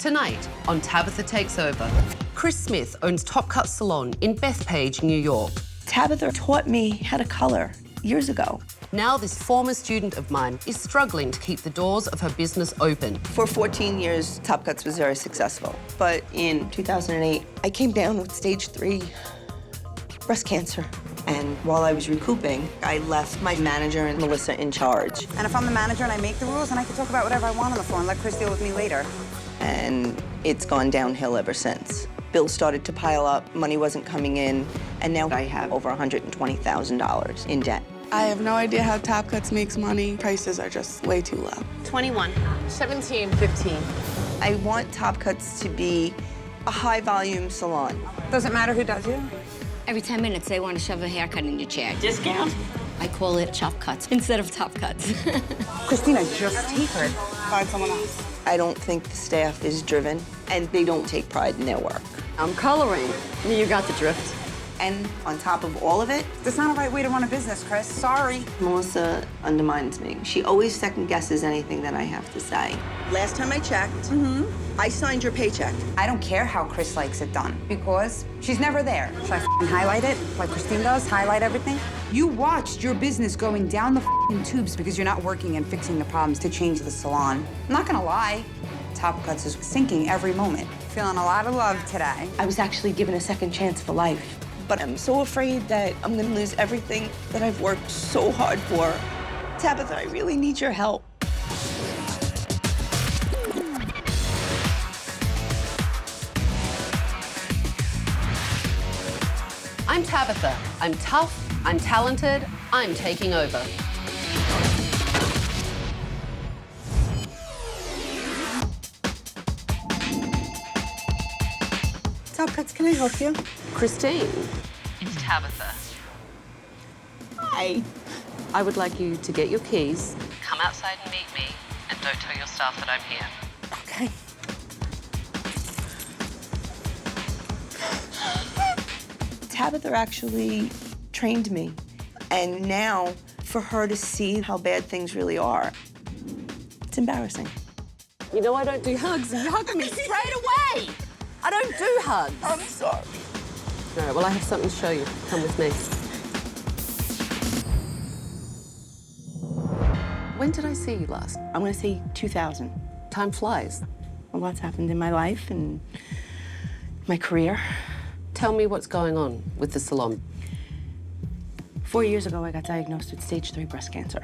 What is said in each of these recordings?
Tonight on Tabatha Takes Over, Chris Smith owns Chop Cuts Salon in Bethpage, New York. Tabitha taught me how to color years ago. Now this former student of mine is struggling to keep the doors of her business open. For 14 years, Chop Cuts was very successful. But in 2008, I came down with stage 3 breast cancer. And while I was recouping, I left my manager and Melissa in charge. And if I'm the manager and I make the rules, then I can talk about whatever I want on the floor and let Chris deal with me later. And it's gone downhill ever since. Bills started to pile up, money wasn't coming in, and now I have over $120,000 in debt. I have no idea how Chop Cuts makes money. Prices are just way too low. 21, 17, 15. I want Chop Cuts to be a high-volume salon. Doesn't matter who does you. Every 10 minutes, they want to shove a haircut in your chair. Discount? I call it Chop Cuts instead of Top Cuts. Christina just tapered. Find someone else. I don't think the staff is driven, and they don't take pride in their work. I'm coloring. You got the drift. And on top of all of it, That's not a right way to run a business, Chris. Sorry. Melissa undermines me. She always second guesses anything that I have to say. Last time I checked, I signed your paycheck. I don't care how Chris likes it done because she's never there. Should I highlight it like Christine does? Highlight everything? You watched your business going down the tubes because you're not working and fixing the problems to change the salon. I'm not gonna lie. Chop Cuts is sinking every moment. Feeling a lot of love today. I was actually given a second chance for life. But I'm so afraid that I'm gonna lose everything that I've worked so hard for. Tabitha, I really need your help. I'm Tabitha. I'm tough, I'm talented, I'm taking over. Chop Cuts, can I help you? Christine. It's Tabitha. Hi. I would like you to get your keys, come outside and meet me, and don't tell your staff that I'm here. Okay. Tabitha actually trained me. And now, for her to see how bad things really are, it's embarrassing. You know I don't do hugs. You hug me straight away. I don't do hugs. I'm sorry. All right, well, I have something to show you. Come with me. When did I see you last? I'm gonna say 2000. Time flies. A lot's happened in my life and my career. Tell me what's going on with the salon. 4 years ago, I got diagnosed with stage 3 breast cancer.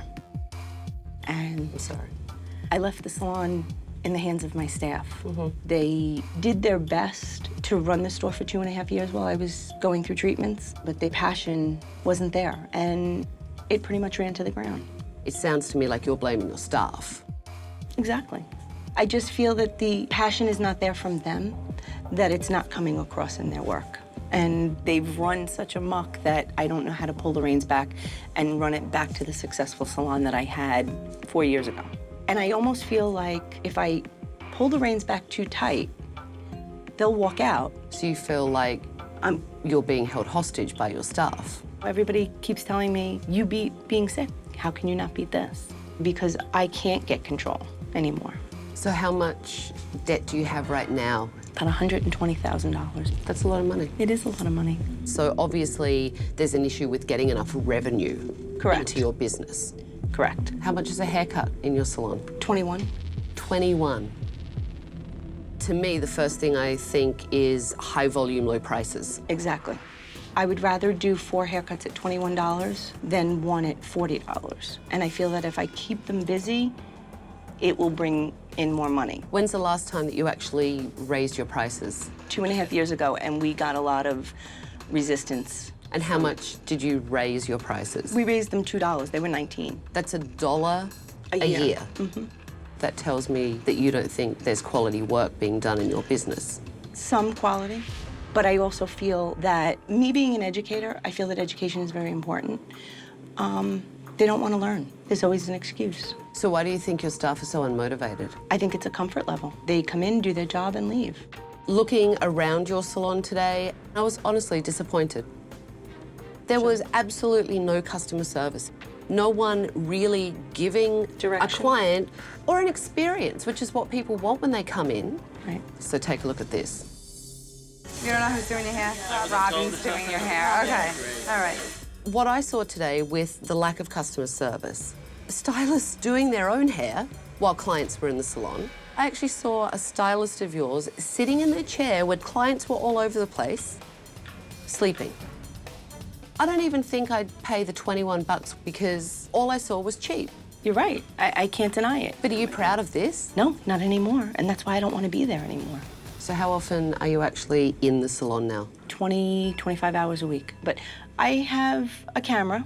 And I'm sorry. I left the salon in the hands of my staff. They did their best to run the store for 2.5 years while I was going through treatments, but their passion wasn't there, and it pretty much ran to the ground. It sounds to me like you're blaming your staff. Exactly. I just feel that the passion is not there from them, that it's not coming across in their work. And they've run such amok that I don't know how to pull the reins back and run it back to the successful salon that I had 4 years ago. And I almost feel like if I pull the reins back too tight, they'll walk out. So you feel like you're being held hostage by your staff? Everybody keeps telling me, you beat being sick. How can you not beat this? Because I can't get control anymore. So how much debt do you have right now? About $120,000. That's a lot of money. It is a lot of money. So obviously there's an issue with getting enough revenue into your business. Correct. How much is a haircut in your salon? 21. 21. To me, the first thing I think is high volume, low prices. Exactly. I would rather do 4 haircuts at $21 than 1 at $40. And I feel that if I keep them busy, it will bring in more money. When's the last time that you actually raised your prices? 2.5 years ago, and we got a lot of resistance. And how much did you raise your prices? We raised them $2. They were 19. That's $1 a year. That tells me that you don't think there's quality work being done in your business. Some quality, but I also feel that me being an educator, I feel that education is very important. They don't want to learn. There's always an excuse. So why do you think your staff are so unmotivated? I think it's a comfort level. They come in, do their job, and leave. Looking around your salon today, I was honestly disappointed. There was absolutely no customer service. No one really giving Direction. a client or an experience, which is what people want when they come in. Right. So take a look at this. You don't know who's doing your hair? Robin's doing your hair. Okay. All right. What I saw today with the lack of customer service, stylists doing their own hair while clients were in the salon. I actually saw a stylist of yours sitting in their chair when clients were all over the place, sleeping. I don't even think I'd pay the 21 bucks because all I saw was cheap. You're right. I can't deny it. But are you proud of this? No, not anymore. And that's why I don't want to be there anymore. So how often are you actually in the salon now? 20, 25 hours a week. But I have a camera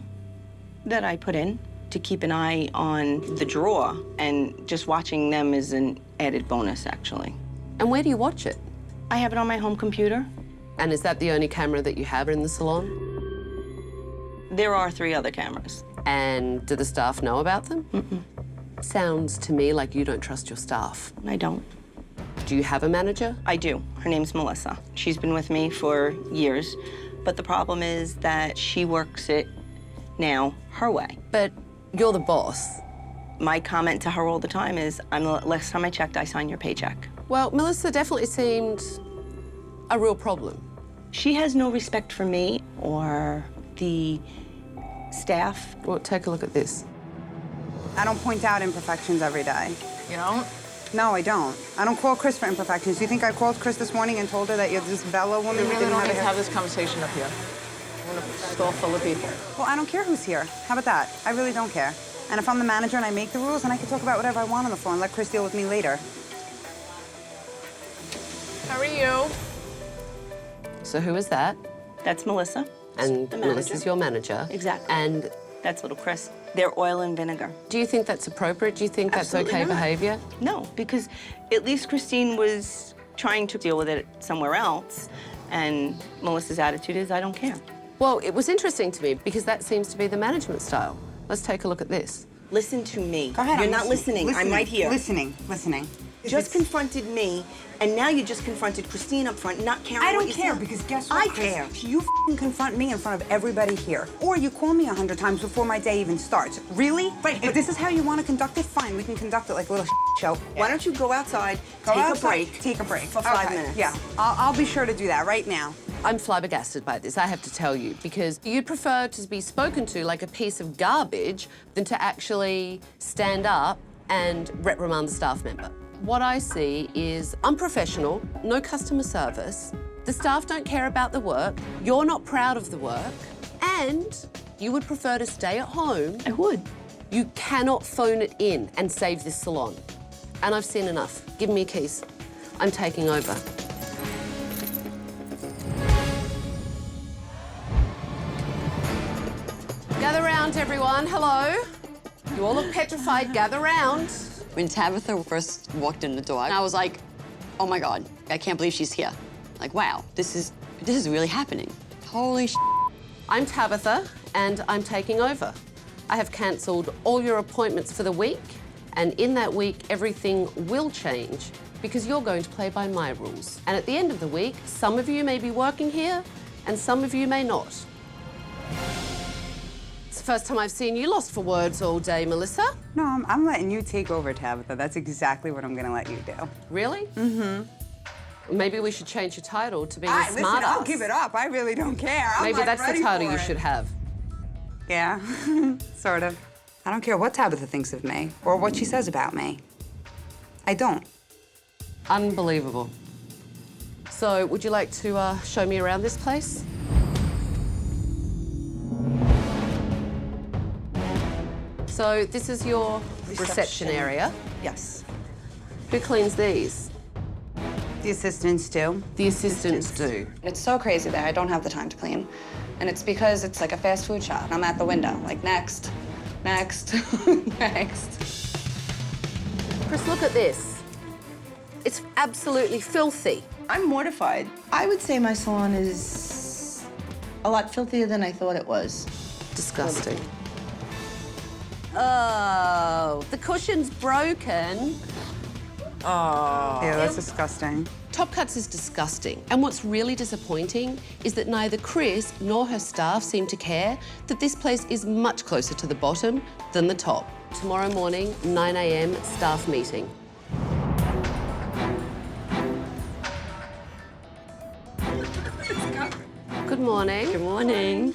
that I put in to keep an eye on the drawer, and just watching them is an added bonus, actually. And where do you watch it? I have it on my home computer. And is that the only camera that you have in the salon? There are 3 other cameras. And do the staff know about them? Mm-mm. Sounds to me like you don't trust your staff. I don't. Do you have a manager? I do. Her name's Melissa. She's been with me for years, but the problem is that she works it now her way. But you're the boss. My comment to her all the time is, last time I checked, I signed your paycheck. Well, Melissa definitely seemed a real problem. She has no respect for me or the staff. Well, take a look at this. I don't point out imperfections every day. You don't? No, I don't. I don't call Chris for imperfections. Do you think I called Chris this morning and told her that you're this Bella woman We who really didn't don't have need a to hair? have this conversation up here. I'm in a store full of people. Well, I don't care who's here. How about that? I really don't care. And if I'm the manager and I make the rules, then I can talk about whatever I want on the floor and let Chris deal with me later. How are you? So who is that? That's Melissa. And the manager. Melissa's your manager. Exactly. And That's little Chris. They're oil and vinegar. do you think that's appropriate? Do you think that's Absolutely okay not. behavior? No, because at least Christine was trying to deal with it somewhere else, and Melissa's attitude is, I don't care. Well, it was interesting to me because that seems to be the management style. Let's take a look at this. Listen to me. Go ahead. You're I'm not listening. I'm right here. Listening. Just confronted me, and now you just confronted Christine up front, not caring I what don't you care said. because guess what, I Chris? care. You f***ing confront me in front of everybody here. Or you call me 100 times before my day even starts. Really? Right, If this is how you want to conduct it, fine. We can conduct it like a little show. Why don't you go outside, Go take outside, a break. Take a break. For 5 Okay, minutes. Yeah, I'll be sure to do that right now. I'm flabbergasted by this, I have to tell you, because you'd prefer to be spoken to like a piece of garbage than to actually stand up and reprimand the staff member. What I see is unprofessional, no customer service, the staff don't care about the work, you're not proud of the work, and you would prefer to stay at home. I would. You cannot phone it in and save this salon. And I've seen enough. Give me your keys. I'm taking over. Gather round, everyone. Hello. You all look petrified. Gather round. When Tabitha first walked in the door, I was like, oh my God, I can't believe she's here. Like, wow, this is really happening. Holy sh**. I'm Tabitha, and I'm taking over. I have cancelled all your appointments for the week, and in that week, everything will change because you're going to play by my rules. And at the end of the week, some of you may be working here, and some of you may not. It's the first time I've seen you lost for words all day, Melissa. No, I'm letting you take over, Tabitha. That's exactly what I'm going to let you do. Really? Mm-hmm. Maybe we should change your title to being a Listen, smart I'll ass. give it up. I really don't care. I'm Maybe like, that's the ready title for you it. should have. Yeah, sort of. I don't care what Tabitha thinks of me or what she says about me. I don't. Unbelievable. So, would you like to show me around this place? So, this is your reception area. Yes. Who cleans these? The assistants do. The assistants do. It's so crazy there. I don't have the time to clean. And it's because it's like a fast food shop. I'm at the window, like next, next, next. Chris, look at this. It's absolutely filthy. I'm mortified. I would say my salon is a lot filthier than I thought it was. Disgusting. Oh, the cushion's broken. Oh. Ew, that's disgusting. Chop Cuts is disgusting. And what's really disappointing is that neither Chris nor her staff seem to care that this place is much closer to the bottom than the top. Tomorrow morning, 9 a.m, staff meeting. Good morning. Good morning.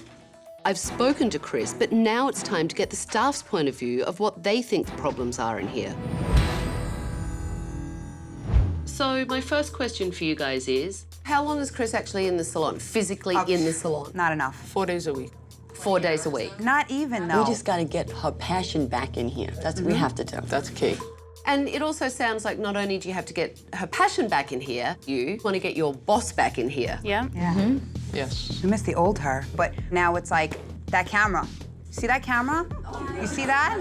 I've spoken to Chris, but now it's time to get the staff's point of view of what they think the problems are in here. So my first question for you guys is, how long is Chris actually in the salon, physically in the salon? Not enough. 4 days a week. 4 days a week. Not even, though. We just got to get her passion back in here. That's what we have to do. That's key. And it also sounds like not only do you have to get her passion back in here, you want to get your boss back in here. Yeah. Yeah. Yes. I miss the old her, but now it's like that camera. See that camera? You see that?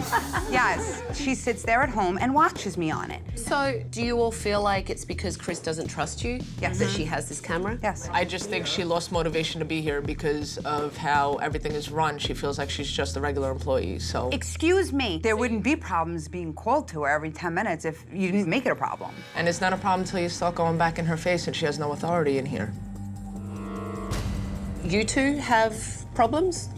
Yes. She sits there at home and watches me on it. So do you all feel like it's because Chris doesn't trust you? Yes. That she has this camera? Yes. I just think she lost motivation to be here because of how everything is run. She feels like she's just a regular employee, so. Excuse me. There wouldn't be problems being called to her every 10 minutes if you didn't make it a problem. And it's not a problem until you start going back in her face and she has no authority in here. You two have problems?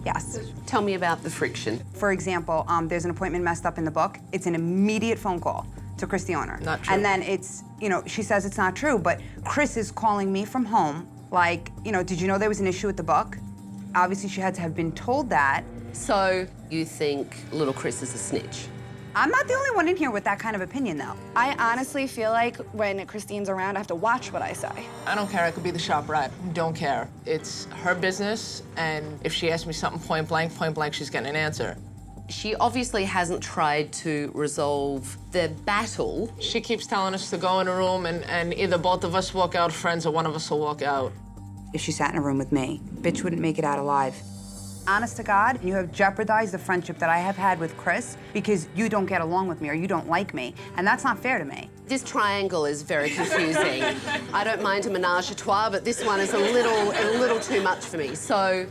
Yes. Tell me about the friction. For example, there's an appointment messed up in the book. It's an immediate phone call to Chris, the owner. Not true. And then it's, she says it's not true, but Chris is calling me from home, like, did you know there was an issue with the book? Obviously, she had to have been told that. So you think little Chris is a snitch? I'm not the only one in here with that kind of opinion, though. I honestly feel like when Christine's around, I have to watch what I say. I don't care. I could be the shop rat. Don't care. It's her business, and if she asks me something point blank, she's getting an answer. She obviously hasn't tried to resolve the battle. She keeps telling us to go in a room and either both of us walk out friends or one of us will walk out. If she sat in a room with me, bitch wouldn't make it out alive. Honest to God, you have jeopardized the friendship that I have had with Chris because you don't get along with me or you don't like me, and that's not fair to me. This triangle is very confusing. I don't mind a menage a trois, but this one is a little too much for me. So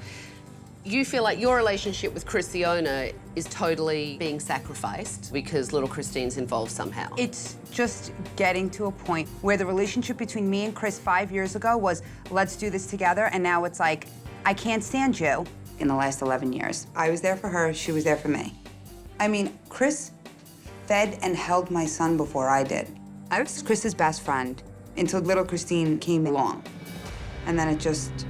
you feel like your relationship with Chris, the owner, is totally being sacrificed because little Christine's involved somehow. It's just getting to a point where the relationship between me and Chris 5 years ago was, let's do this together, and now it's like, I can't stand you. In the last 11 years, I was there for her, she was there for me. I mean, Chris fed and held my son before I did. I was Chris's best friend until little Christine came along. And then it just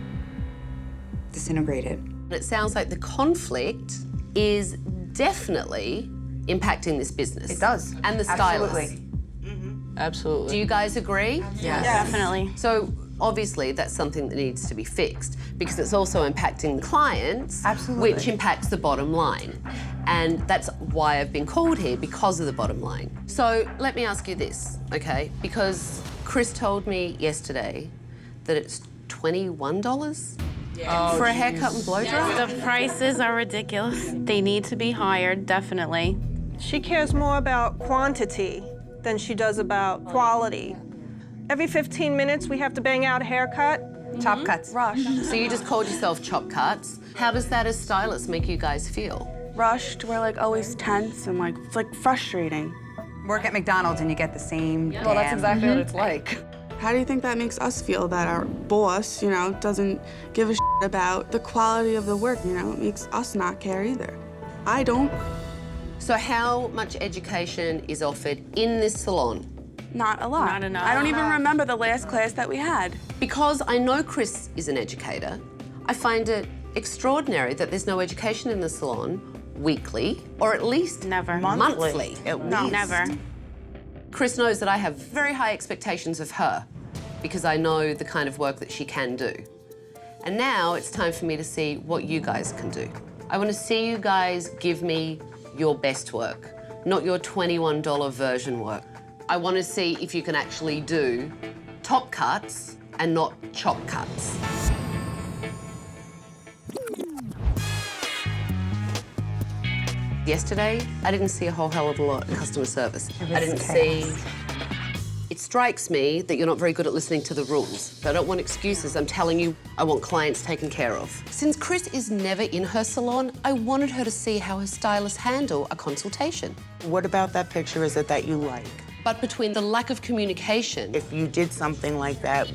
disintegrated. It sounds like the conflict is definitely impacting this business. It does. And the stylists. Absolutely. Absolutely. Do you guys agree? Yes. Definitely. So obviously that's something that needs to be fixed because it's also impacting the clients, Absolutely. which impacts the bottom line. And that's why I've been called here, because of the bottom line. So let me ask you this, okay? Because Chris told me yesterday that it's $21 for a haircut and blow dry. The prices are ridiculous. They need to be higher, definitely. She cares more about quantity than she does about quality. Every 15 minutes, we have to bang out a haircut. Chop cuts. Rush. So you just called yourself Chop Cuts. How does that as stylists make you guys feel? Rushed, we're like always tense and like, it's like frustrating. Work at McDonald's and you get the same Well, that's exactly what it's like. How do you think that makes us feel that our boss, doesn't give a shit about the quality of the work, It makes us not care either. I don't. So how much education is offered in this salon? Not a lot. Not enough. I don't even remember the last class that we had. Because I know Chris is an educator, I find it extraordinary that there's no education in the salon weekly, or at least Never. monthly. At No, least. never. Chris knows that I have very high expectations of her because I know the kind of work that she can do. And now it's time for me to see what you guys can do. I want to see you guys give me your best work, not your $21 version work. I want to see if you can actually do top cuts and not chop cuts. Yesterday, I didn't see a whole hell of a lot of customer service. I didn't see... It strikes me that you're not very good at listening to the rules. But I don't want excuses. I'm telling you, I want clients taken care of. Since Chris is never in her salon, I wanted her to see how her stylists handle a consultation. What about that picture is it that you like? but between the lack of communication. If you did something like that,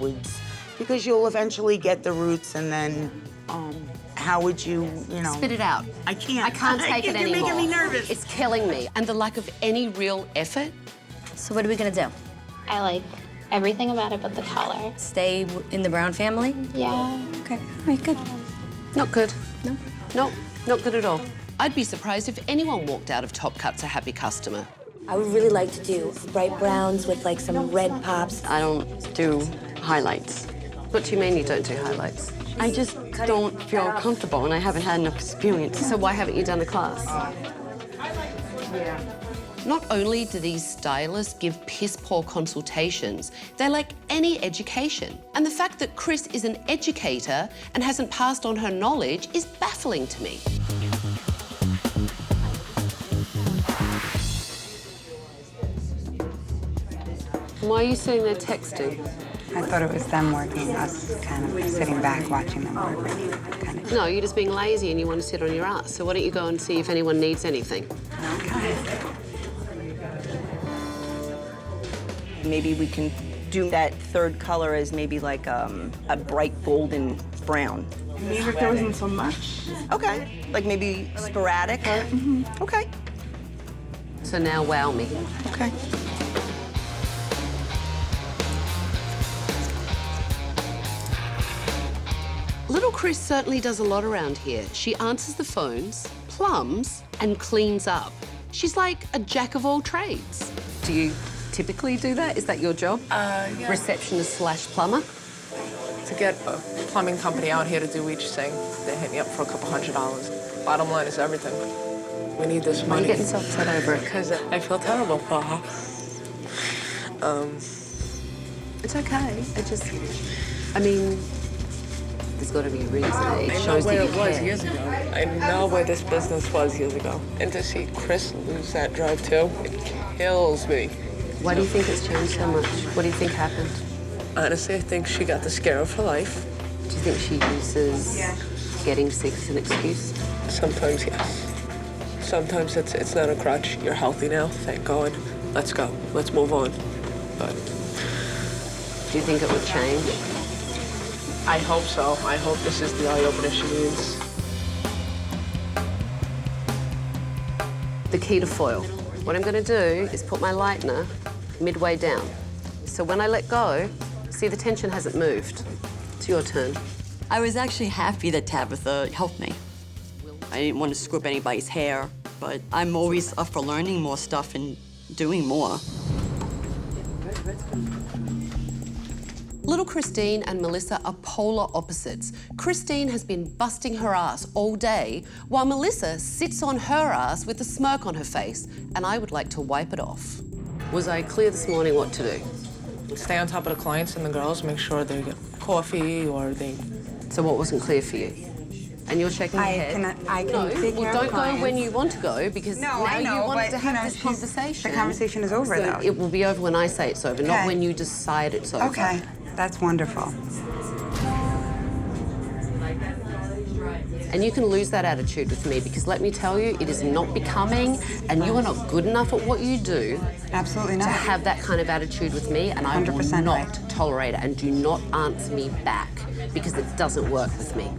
because you'll eventually get the roots, and then how would you, Spit it out. I can't. I can't take it anymore. You're making me nervous. It's killing me. And the lack of any real effort. So what are we gonna do? I like everything about it but the color. Stay in the Brown family? Yeah. Okay, all right, good. Not good. No? No, not good at all. I'd be surprised if anyone walked out of Top Cuts a happy customer. I would really like to do bright browns with like some red pops. I don't do highlights. What do you mean you don't do highlights? I just don't feel comfortable, and I haven't had enough experience. So why haven't you done a class? Not only do these stylists give piss-poor consultations, they lack any education. And the fact that Chris is an educator and hasn't passed on her knowledge is baffling to me. Why are you sitting there texting? I thought it was them working, us kind of sitting back watching them work. Kind of. No, you're just being lazy and you want to sit on your ass. So why don't you go and see if anyone needs anything? Okay. Maybe we can do that third color as maybe like a bright golden brown. Maybe if there wasn't so much. Okay, like maybe sporadic. Okay. So now wow me. Okay. Little Chris certainly does a lot around here. She answers the phones, plums, and cleans up. She's like a jack of all trades. Do you typically do that? Is that your job? Yeah. Receptionist slash plumber? To get a plumbing company out here to do each thing, they hit me up for a couple $100. Bottom line is everything. We need this Why are money. you getting so upset over it? Because I feel terrible for her. It's okay. I mean, there's got to be a reason. It I know shows where that it you was care. years ago. I know where this business was years ago. And to see Chris lose that drive too, it kills me. Why do you think it's changed so much? What do you think happened? Honestly, I think she got the scare of her life. Do you think she uses getting sick as an excuse? Sometimes, yes. Sometimes it's not a crutch. You're healthy now, thank God. Let's go. Let's move on. But Do you think it would change? I hope so. I hope this is the eye-opener she needs. The key to foil. What I'm going to do is put my lightener midway down. So when I let go, see the tension hasn't moved. It's your turn. I was actually happy that Tabitha helped me. I didn't want to screw up anybody's hair, but I'm always up for learning more stuff and doing more. Little Christine and Melissa are polar opposites. Christine has been busting her ass all day, while Melissa sits on her ass with a smirk on her face, and I would like to wipe it off. Was I clear this morning what to do? Stay on top of the clients and the girls, make sure they get coffee or they... So what wasn't clear for you? And you're shaking your head? I can No, take well, care don't of go clients. when you want to go, because No, now I know, you wanted but, to have you know, this conversation. The conversation is over, So though. it will be over when I say it's over, not Okay. when you decide it's over. Okay, that's wonderful. And you can lose that attitude with me, because let me tell you, it is not becoming, and you are not good enough at what you do Absolutely to not. have that kind of attitude with me, and I will 100% not right. tolerate it. And do not answer me back, because it doesn't work with me.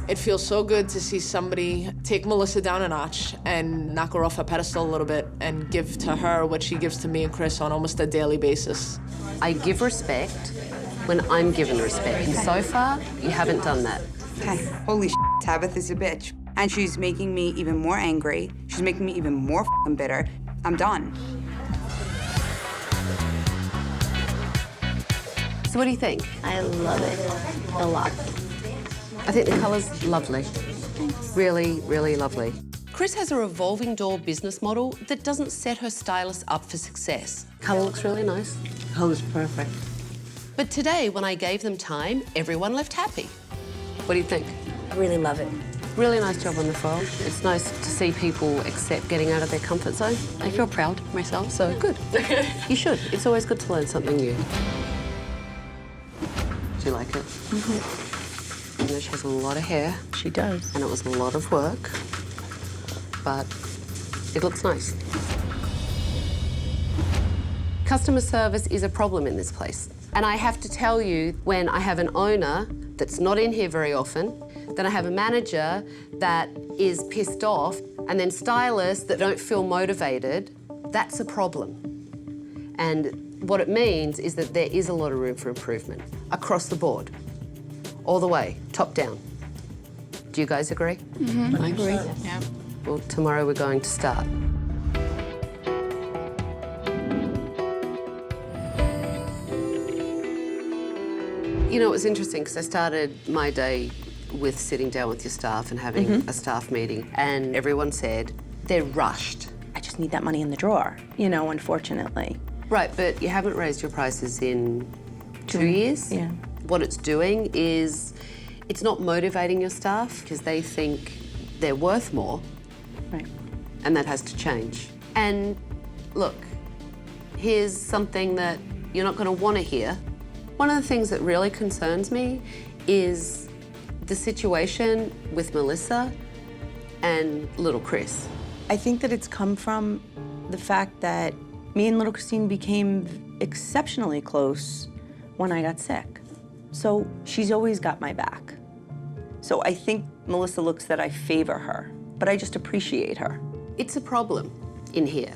It feels so good to see somebody take Melissa down a notch and knock her off a pedestal a little bit and give to her what she gives to me and Chris on almost a daily basis. I give respect when I'm given respect, and so far, you haven't done that. Okay, holy shit, Tabitha's a bitch. And she's making me even more angry. She's making me even more f***ing bitter. I'm done. So what do you think? I love it a lot. I think the colour's lovely. Really, really lovely. Chris has a revolving door business model that doesn't set her stylist up for success. Colour looks really nice. Color's perfect. But today, when I gave them time, everyone left happy. What do you think? I really love it. Really nice job on the foil. It's nice to see people accept getting out of their comfort zone. I feel proud of myself. So good. You should. It's always good to learn something new. Do you like it? Mm-hmm. I know she has a lot of hair. She does. And it was a lot of work, but it looks nice. Customer service is a problem in this place. And I have to tell you, when I have an owner that's not in here very often, then I have a manager that is pissed off, and then stylists that don't feel motivated, that's a problem. And what it means is that there is a lot of room for improvement across the board, all the way, top down. Do you guys agree? I agree. Yeah. Well, tomorrow we're going to start. You know, it was interesting because I started my day with sitting down with your staff and having a staff meeting, and everyone said they're rushed. I just need that money in the drawer, you know, unfortunately. Right, but you haven't raised your prices in 2 years. Yeah. What it's doing is it's not motivating your staff because they think they're worth more. Right. And that has to change. And look, here's something that you're not going to want to hear. One of the things that really concerns me is the situation with Melissa and little Chris. I think that it's come from the fact that me and little Christine became exceptionally close when I got sick. So she's always got my back. So I think Melissa looks that I favor her, but I just appreciate her. It's a problem in here,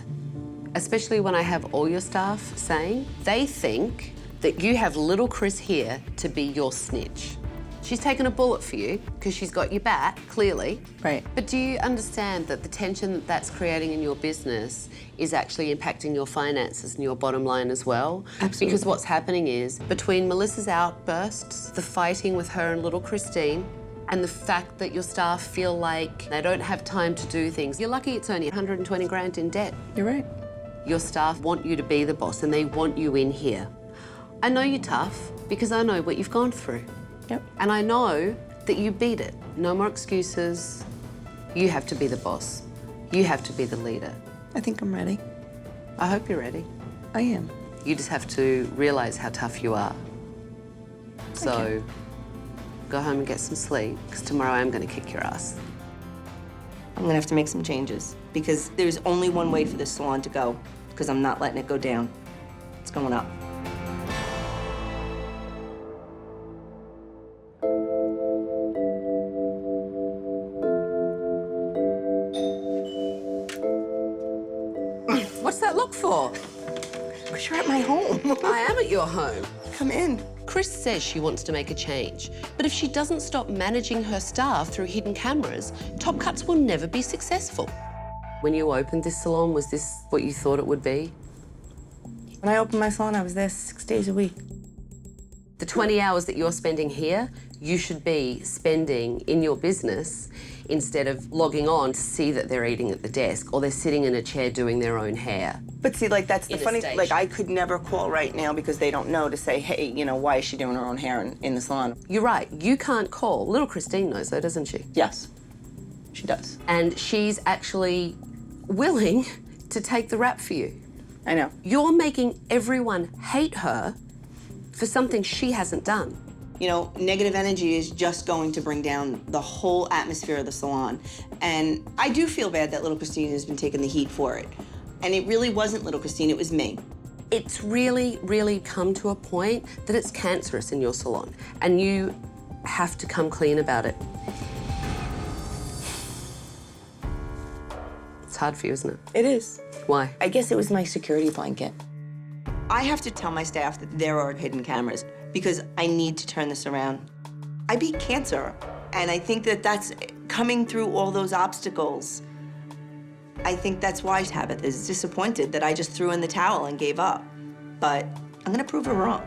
especially when I have all your staff saying they think that you have little Chris here to be your snitch. She's taken a bullet for you because she's got your back, clearly. Right. But do you understand that the tension that that's creating in your business is actually impacting your finances and your bottom line as well? Absolutely. Because what's happening is, between Melissa's outbursts, the fighting with her and little Christine, and the fact that your staff feel like they don't have time to do things. You're lucky it's only 120 grand in debt. You're right. Your staff want you to be the boss and they want you in here. I know you're tough because I know what you've gone through. Yep. And I know that you beat it. No more excuses. You have to be the boss. You have to be the leader. I think I'm ready. I hope you're ready. I am. You just have to realise how tough you are. So go home and get some sleep, because tomorrow I'm going to kick your ass. I'm gonna have to make some changes because there's only one way for this salon to go, because I'm not letting it go down. It's going up. What's that look for? Because you're at my home. I am at your home. Come in. Chris says she wants to make a change, but if she doesn't stop managing her staff through hidden cameras, Chop Cuts will never be successful. When you opened this salon, was this what you thought it would be? When I opened my salon, I was there 6 days a week. The 20 hours that you're spending here, you should be spending in your business instead of logging on to see that they're eating at the desk or they're sitting in a chair doing their own hair. But see, like, that's the In a funny, station. like, I could never call right now because they don't know to say, hey, you know, why is she doing her own hair in the salon? You're right, you can't call. Little Christine knows though, doesn't she? Yes, she does. And she's actually willing to take the rap for you. I know. You're making everyone hate her for something she hasn't done. You know, negative energy is just going to bring down the whole atmosphere of the salon. And I do feel bad that little Christine has been taking the heat for it. And it really wasn't little Christine, it was me. It's really, really come to a point that it's cancerous in your salon, and you have to come clean about it. It's hard for you, isn't it? It is. Why? I guess it was my security blanket. I have to tell my staff that there are hidden cameras because I need to turn this around. I beat cancer, and I think that that's coming through all those obstacles. I think that's why Tabitha is disappointed that I just threw in the towel and gave up. But I'm gonna prove her wrong.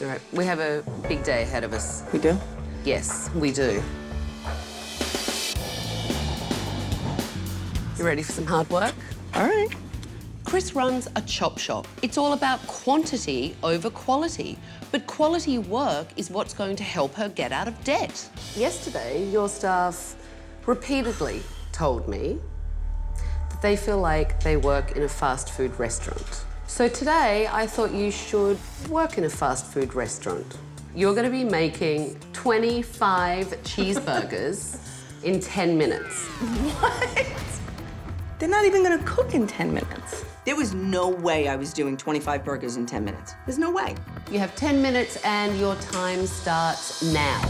All right, we have a big day ahead of us. We do? Yes, we do. You ready for some hard work? All right. Chris runs a chop shop. It's all about quantity over quality, but quality work is what's going to help her get out of debt. Yesterday, your staff repeatedly told me that they feel like they work in a fast food restaurant. So today, I thought you should work in a fast food restaurant. You're going to be making 25 cheeseburgers in 10 minutes. What? They're not even gonna cook in 10 minutes. There was no way I was doing 25 burgers in 10 minutes. There's no way. You have 10 minutes and your time starts now.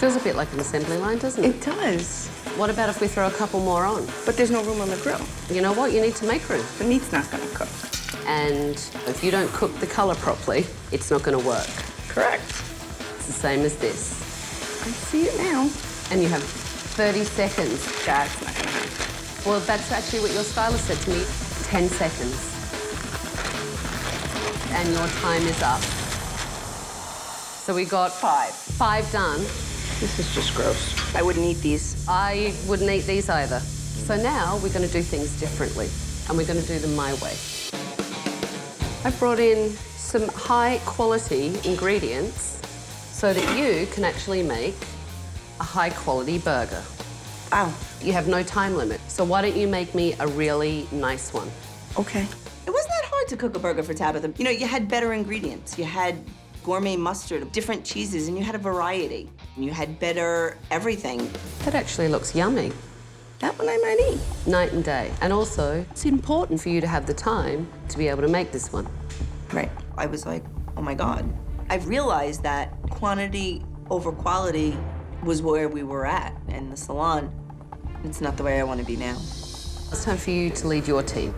Feels a bit like an assembly line, doesn't it? It does. What about if we throw a couple more on? But there's no room on the grill. You know what? You need to make room. The meat's not gonna cook. And if you don't cook the colour properly, it's not going to work. Correct. It's the same as this. I see it now. And you have 30 seconds. That's not gonna happen. Well, that's actually what your stylist said to me. 10 seconds. And your time is up. So we got 5 done. This is just gross. I wouldn't eat these. I wouldn't eat these either. So now we're going to do things differently, and we're going to do them my way. I've brought in some high-quality ingredients so that you can actually make a high-quality burger. Wow. You have no time limit, so why don't you make me a really nice one? Okay. It wasn't that hard to cook a burger for Tabitha. You know, you had better ingredients. You had gourmet mustard, different cheeses, and you had a variety. And you had better everything. That actually looks yummy. That one I might eat. Night and day. And also, it's important for you to have the time to be able to make this one. Right. I was like, oh my God. I've realized that quantity over quality was where we were at in the salon. It's not the way I want to be now. It's time for you to lead your team.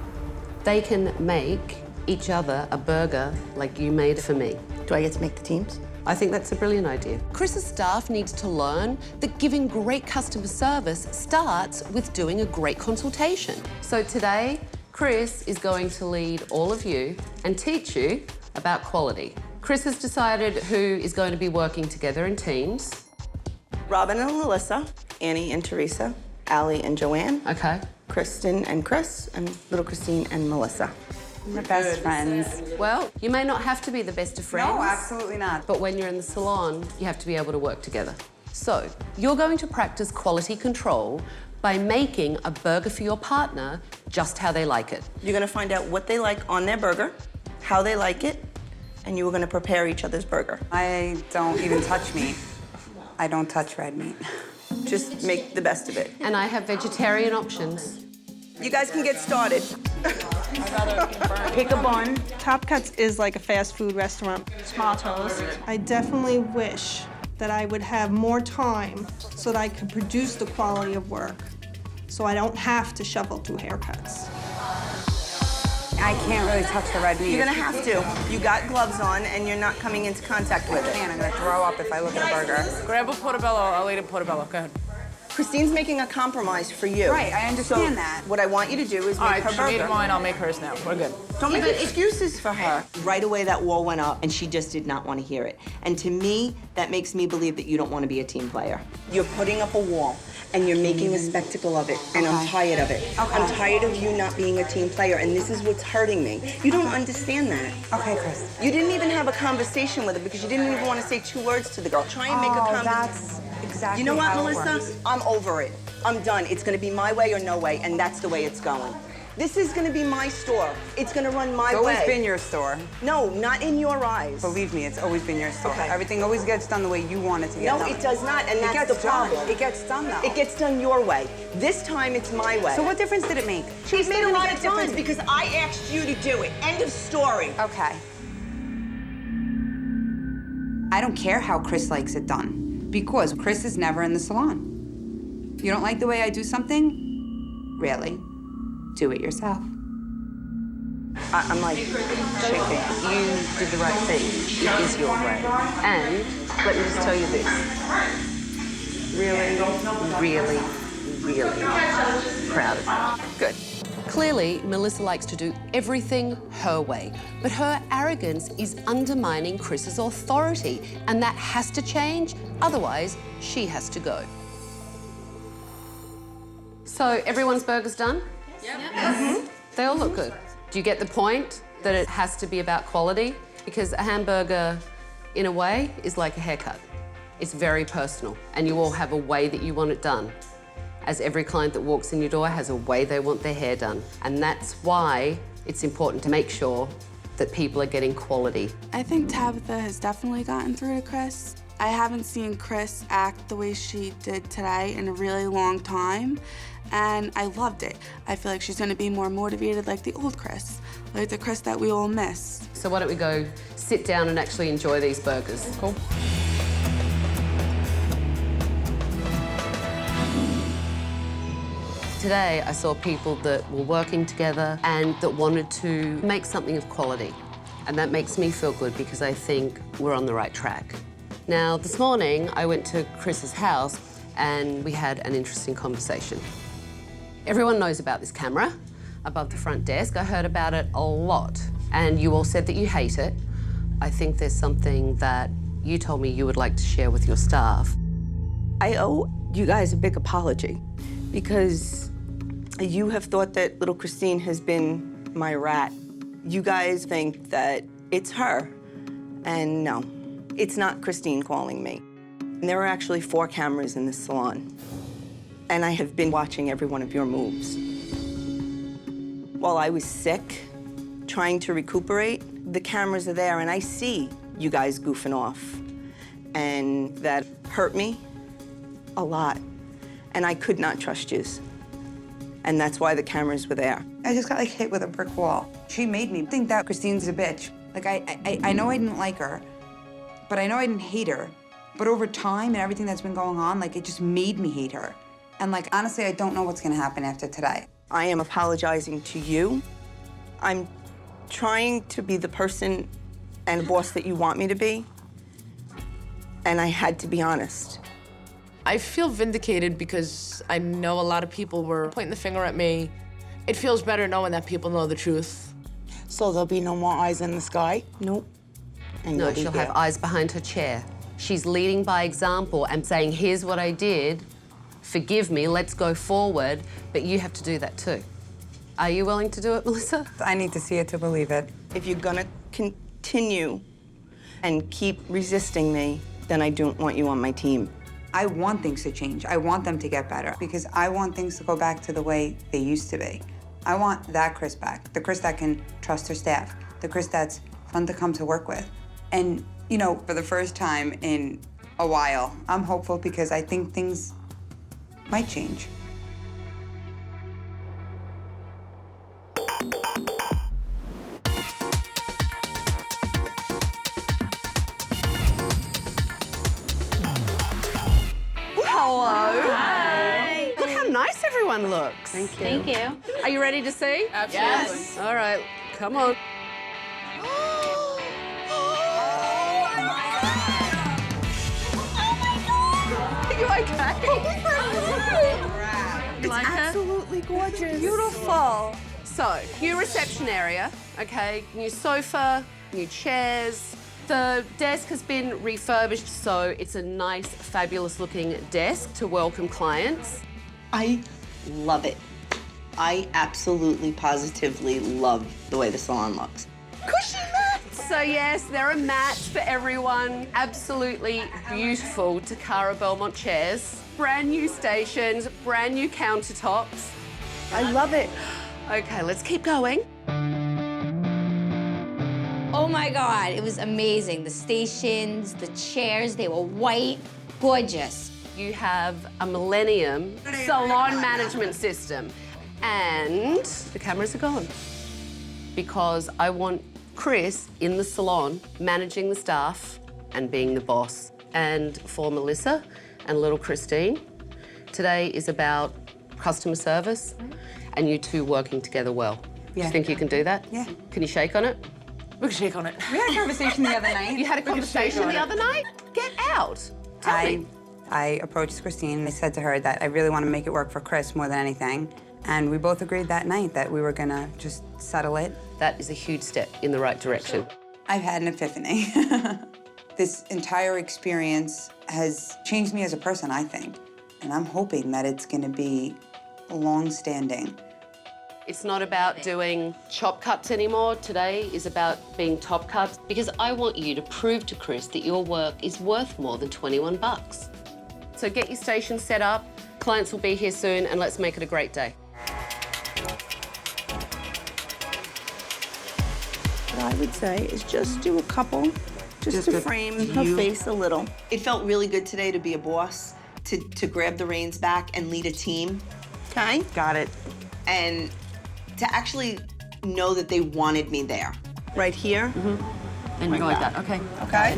They can make each other a burger like you made for me. Do I get to make the teams? I think that's a brilliant idea. Chris's staff needs to learn that giving great customer service starts with doing a great consultation. So today, Chris is going to lead all of you and teach you about quality. Chris has decided who is going to be working together in teams. Robin and Melissa, Annie and Teresa, Allie and Joanne. Okay. Kristen and Chris, and little Christine and Melissa. We're best friends. Well, you may not have to be the best of friends. No, absolutely not. But when you're in the salon, you have to be able to work together. So, you're going to practice quality control by making a burger for your partner just how they like it. You're gonna find out what they like on their burger, how they like it, and you are gonna prepare each other's burger. I don't even touch meat. I don't touch red meat. Just make the best of it. And I have vegetarian options. You guys can get started. Pick a bun. Chop Cuts is like a fast food restaurant. Tomatoes. I definitely wish that I would have more time so that I could produce the quality of work, so I don't have to shovel through haircuts. I can't really touch the red meat. You're gonna have to. You got gloves on and you're not coming into contact with it. I'm gonna throw up if I look at a burger. Grab a portobello. I'll eat a portobello. Go ahead. Christine's making a compromise for you. Right, I understand so that. What I want you to do is All make right, her she made burger. mine. I'll make hers now. We're good. Don't make excuses for her. Right away, that wall went up, and she just did not want to hear it. And to me, that makes me believe that you don't want to be a team player. You're putting up a wall and you're making a spectacle of it, and I'm tired of it. I'm tired of you not being a team player, and this is what's hurting me. You don't understand that. Okay, Chris. You didn't even have a conversation with her because you didn't even want to say 2 words to the girl. Try and make a conversation. That's exactly You know what, how it Melissa? works. I'm over it. I'm done. It's gonna be my way or no way, and that's the way it's going. This is gonna be my store. It's gonna run my It's way. always been your store. No, not in your eyes. Believe me, it's always been your store. Okay. Everything always gets done the way you want it to get No, done. it does not, and It that's gets the problem. done. It gets done, though. It gets done your way. This time, it's my way. So what difference did it make? It made a gonna lot get of difference done. because I asked you to do it. End of story. Okay. I don't care how Chris likes it done, because Chris is never in the salon. You don't like the way I do something? Really? Do it yourself. I'm like shaking. You did the right thing. It is your way. And let me just tell you this. Really, really, really proud of you. Good. Clearly, Melissa likes to do everything her way, but her arrogance is undermining Chris's authority, and that has to change, otherwise she has to go. So everyone's burger's done? Yep. Mm-hmm. They all look good. Do you get the point that it has to be about quality? Because a hamburger, in a way, is like a haircut. It's very personal, and you all have a way that you want it done. As every client that walks in your door has a way they want their hair done. And that's why it's important to make sure that people are getting quality. I think Tabitha has definitely gotten through to Chris. I haven't seen Chris act the way she did today in a really long time, and I loved it. I feel like she's gonna be more motivated like the old Chris, like the Chris that we all miss. So why don't we go sit down and actually enjoy these burgers? Cool. Today, I saw people that were working together and that wanted to make something of quality. And that makes me feel good because I think we're on the right track. Now, this morning, I went to Chris's house and we had an interesting conversation. Everyone knows about this camera above the front desk. I heard about it a lot. And you all said that you hate it. I think there's something that you told me you would like to share with your staff. I owe you guys a big apology because you have thought that little Christine has been my rat. You guys think that it's her, and no, it's not Christine calling me. And there are actually 4 cameras in this salon, and I have been watching every one of your moves. While I was sick, trying to recuperate, the cameras are there, and I see you guys goofing off, and that hurt me a lot, and I could not trust yous. And that's why the cameras were there. I just got like hit with a brick wall. She made me think that Christine's a bitch. Like I know I didn't like her, but I know I didn't hate her. But over time and everything that's been going on, like it just made me hate her. And like honestly, I don't know what's gonna happen after today. I am apologizing to you. I'm trying to be the person and boss that you want me to be. And I had to be honest. I feel vindicated because I know a lot of people were pointing the finger at me. It feels better knowing that people know the truth. So there'll be no more eyes in the sky? Nope. And No, you'll be she'll here. have eyes behind her chair. She's leading by example and saying, here's what I did, forgive me, let's go forward, but you have to do that too. Are you willing to do it, Melissa? I need to see it to believe it. If you're gonna continue and keep resisting me, then I don't want you on my team. I want things to change. I want them to get better because I want things to go back to the way they used to be. I want that Chris back, the Chris that can trust her staff, the Chris that's fun to come to work with. And, you know, for the first time in a while, I'm hopeful because I think things might change. Look how nice everyone looks. Thank you. Thank you. Are you ready to see? Absolutely. Yes. All right, come on. Are you okay? You like her? Absolutely gorgeous. Beautiful. So, new reception area, okay? New sofa, new chairs. The desk has been refurbished, so it's a nice, fabulous-looking desk to welcome clients. I love it. I absolutely, positively love the way the salon looks. Cushy mats! So yes, there are mats for everyone. Absolutely beautiful Takara Belmont chairs. Brand new stations, brand new countertops. I love it. Okay, let's keep going. Oh my God, it was amazing. The stations, the chairs, they were white, gorgeous. You have a Millennium salon management system. And the cameras are gone. Because I want Chris in the salon managing the staff and being the boss. And for Melissa and little Christine, today is about customer service and you two working together well. Yeah. Do you think you can do that? Yeah. Can you shake on it? We can shake on it. We had a conversation the other night. You had a conversation the other night? Get out. Tell me. I approached Christine and I said to her that I really want to make it work for Chris more than anything. And we both agreed that night that we were gonna just settle it. That is a huge step in the right direction. I've had an epiphany. This entire experience has changed me as a person, I think. And I'm hoping that it's gonna be long-standing. It's not about doing chop cuts anymore. Today is about being top cuts because I want you to prove to Chris that your work is worth more than 21 bucks. So get your station set up. Clients will be here soon and let's make it a great day. What I would say is just do a couple Just to frame her face a little. It felt really good today to be a boss, to grab the reins back and lead a team. Okay. Got it. And to actually know that they wanted me there. Right here. And go like that, okay. Okay.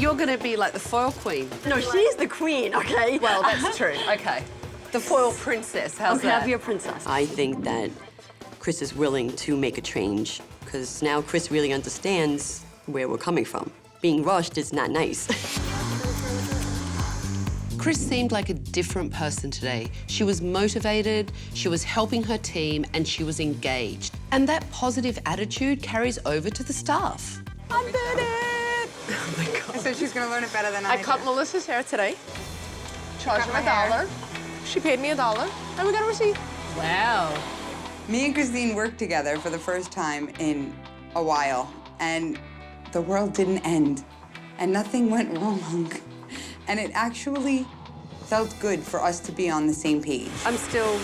You're going to be like the foil queen. No, she's the queen, okay? Well, that's true. Okay. The foil princess. How's Okay, that? I'll be your princess. I think that Chris is willing to make a change because now Chris really understands where we're coming from. Being rushed is not nice. Chris seemed like a different person today. She was motivated, she was helping her team, and she was engaged. And that positive attitude carries over to the staff. I did it! Oh my God. So she's gonna learn it better than I I cut did. Melissa's hair today. Charged her my hair. $1. She paid me $1, and we got a receipt. Wow. Me and Christine worked together for the first time in a while, and the world didn't end, and nothing went wrong. And it actually felt good for us to be on the same page. I'm still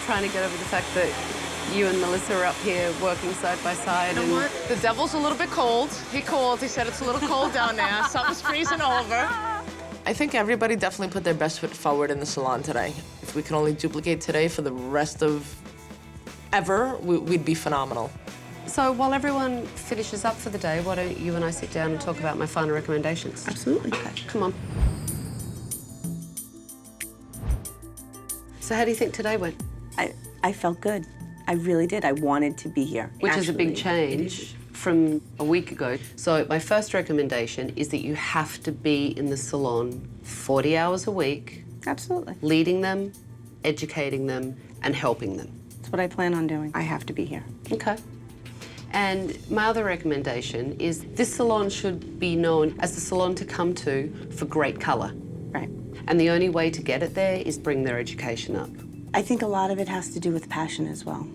trying to get over the fact that you and Melissa are up here working side by side. You know what? The devil's a little bit cold. He called, he said it's a little cold down there. Something's freezing over. I think everybody definitely put their best foot forward in the salon today. If we can only duplicate today for the rest of ever, we'd be phenomenal. So while everyone finishes up for the day, why don't you and I sit down and talk about my final recommendations? Absolutely. Okay, come on. So how do you think today went? I felt good. I really did. I wanted to be here. Which is a big Actually, change from a week ago. So my first recommendation is that you have to be in the salon 40 hours a week. Absolutely. Leading them, educating them, and helping them. That's what I plan on doing. I have to be here. Okay. And my other recommendation is this salon should be known as the salon to come to for great colour. Right. And the only way to get it there is bring their education up. I think a lot of it has to do with passion as well.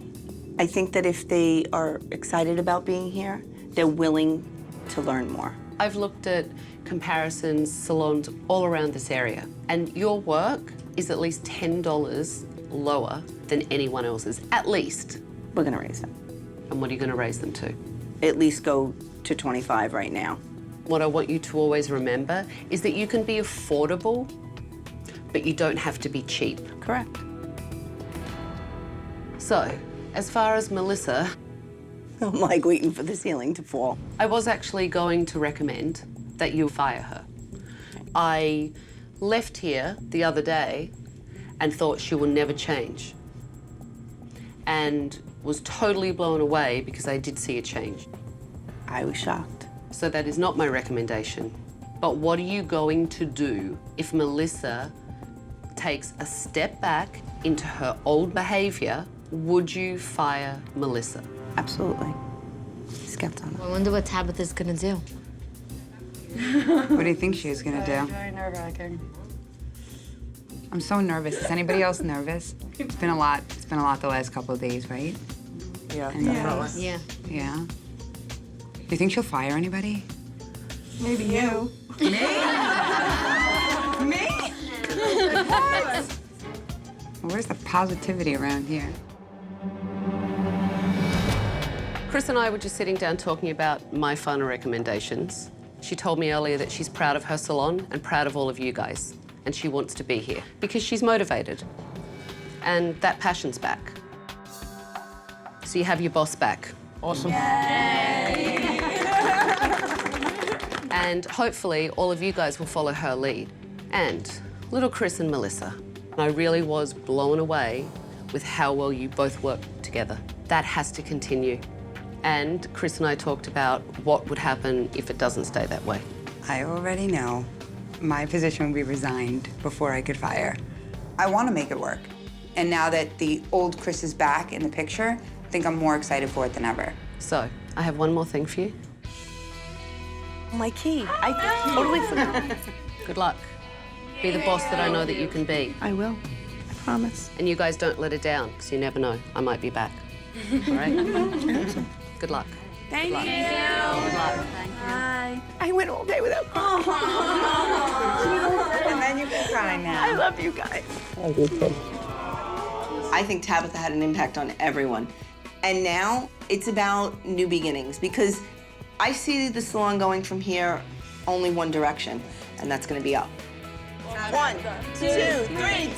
I think that if they are excited about being here, they're willing to learn more. I've looked at comparisons, salons all around this area, and your work is at least $10 lower than anyone else's, at least. We're gonna raise them. And what are you gonna raise them to? At least go to 25 right now. What I want you to always remember is that you can be affordable, but you don't have to be cheap. Correct. So, as far as Melissa, I'm like waiting for the ceiling to fall. I was actually going to recommend that you fire her. I left here the other day and thought she will never change. And was totally blown away because I did see a change. I was shocked. So that is not my recommendation. But what are you going to do if Melissa takes a step back into her old behavior? Would you fire Melissa? Absolutely. Skepta. I wonder what Tabitha's gonna do. What do you think she was gonna do? Very nerve-wracking. I'm so nervous. Is anybody else nervous? It's been a lot. It's been a lot the last couple of days, right? Yeah, And definitely. Yeah. Yeah. Do you think she'll fire anybody? Maybe you. Me? Me? What? Where's the positivity around here? Chris and I were just sitting down talking about my final recommendations. She told me earlier that she's proud of her salon and proud of all of you guys. And she wants to be here because she's motivated. And that passion's back. So you have your boss back. Awesome. And hopefully all of you guys will follow her lead. And little Chris and Melissa. I really was blown away with how well you both work together. That has to continue. And Chris and I talked about what would happen if it doesn't stay that way. I already know my position would be resigned before I could fire. I want to make it work. And now that the old Chris is back in the picture, I think I'm more excited for it than ever. So, I have one more thing for you. My key. I totally forgot. Good luck. Be the boss that I know that you can be. I will. I promise. And you guys don't let her down, because you never know. I might be back. All right? Good luck. Thank you. Good luck. Bye. I went all day without crying. And then you can cry now. I love you guys. I think Tabitha had an impact on everyone. And now it's about new beginnings because I see the salon going from here only one direction, and that's gonna be up. 1, 2, 3,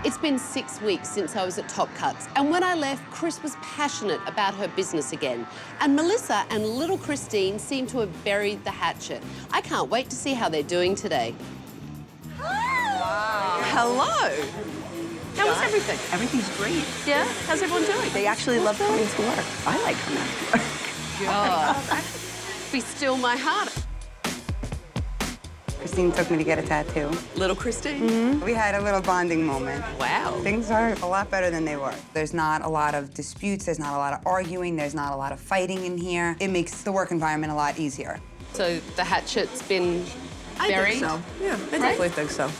It's been 6 weeks since I was at Chop Cuts, and when I left, Chris was passionate about her business again. And Melissa and little Christine seem to have buried the hatchet. I can't wait to see how they're doing today. Wow. Hello. How was everything? Everything's great. Yeah? How's everyone doing? They actually love coming to work. I like coming to work. Oh, be still my heart. Christine took me to get a tattoo. Little Christine? We had a little bonding moment. Wow. Things are a lot better than they were. There's not a lot of disputes, there's not a lot of arguing, there's not a lot of fighting in here. It makes the work environment a lot easier. So the hatchet's been buried? I think so. Yeah, I definitely think so.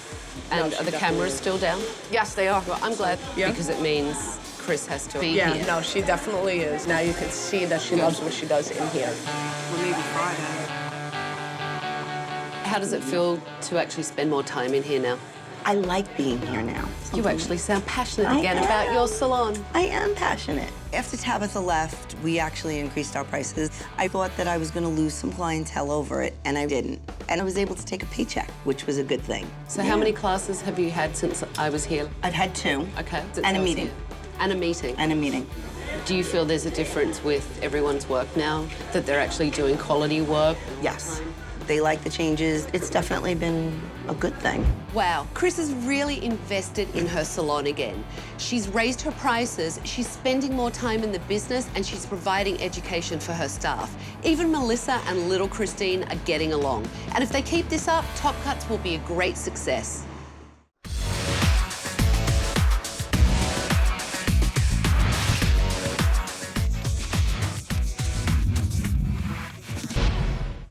And are the cameras still down? Yes, they are. Well, I'm glad because it means Chris has to be here. Yeah, no, she definitely is. Now you can see that she loves what she does in here. Well, maybe Friday. How does it feel to actually spend more time in here now? I like being here now. You actually sound passionate again about your salon. I am passionate. After Tabitha left, we actually increased our prices. I thought that I was going to lose some clientele over it, and I didn't. And I was able to take a paycheck, which was a good thing. So how many classes have you had since I was here? I've had 2. Okay. And a meeting. And a meeting. And a meeting. Do you feel there's a difference with everyone's work now? That they're actually doing quality work? Yes. They like the changes. It's definitely been a good thing. Wow, Chris has really invested in her salon again. She's raised her prices, she's spending more time in the business, and she's providing education for her staff. Even Melissa and little Christine are getting along. And if they keep this up, Chop Cuts will be a great success.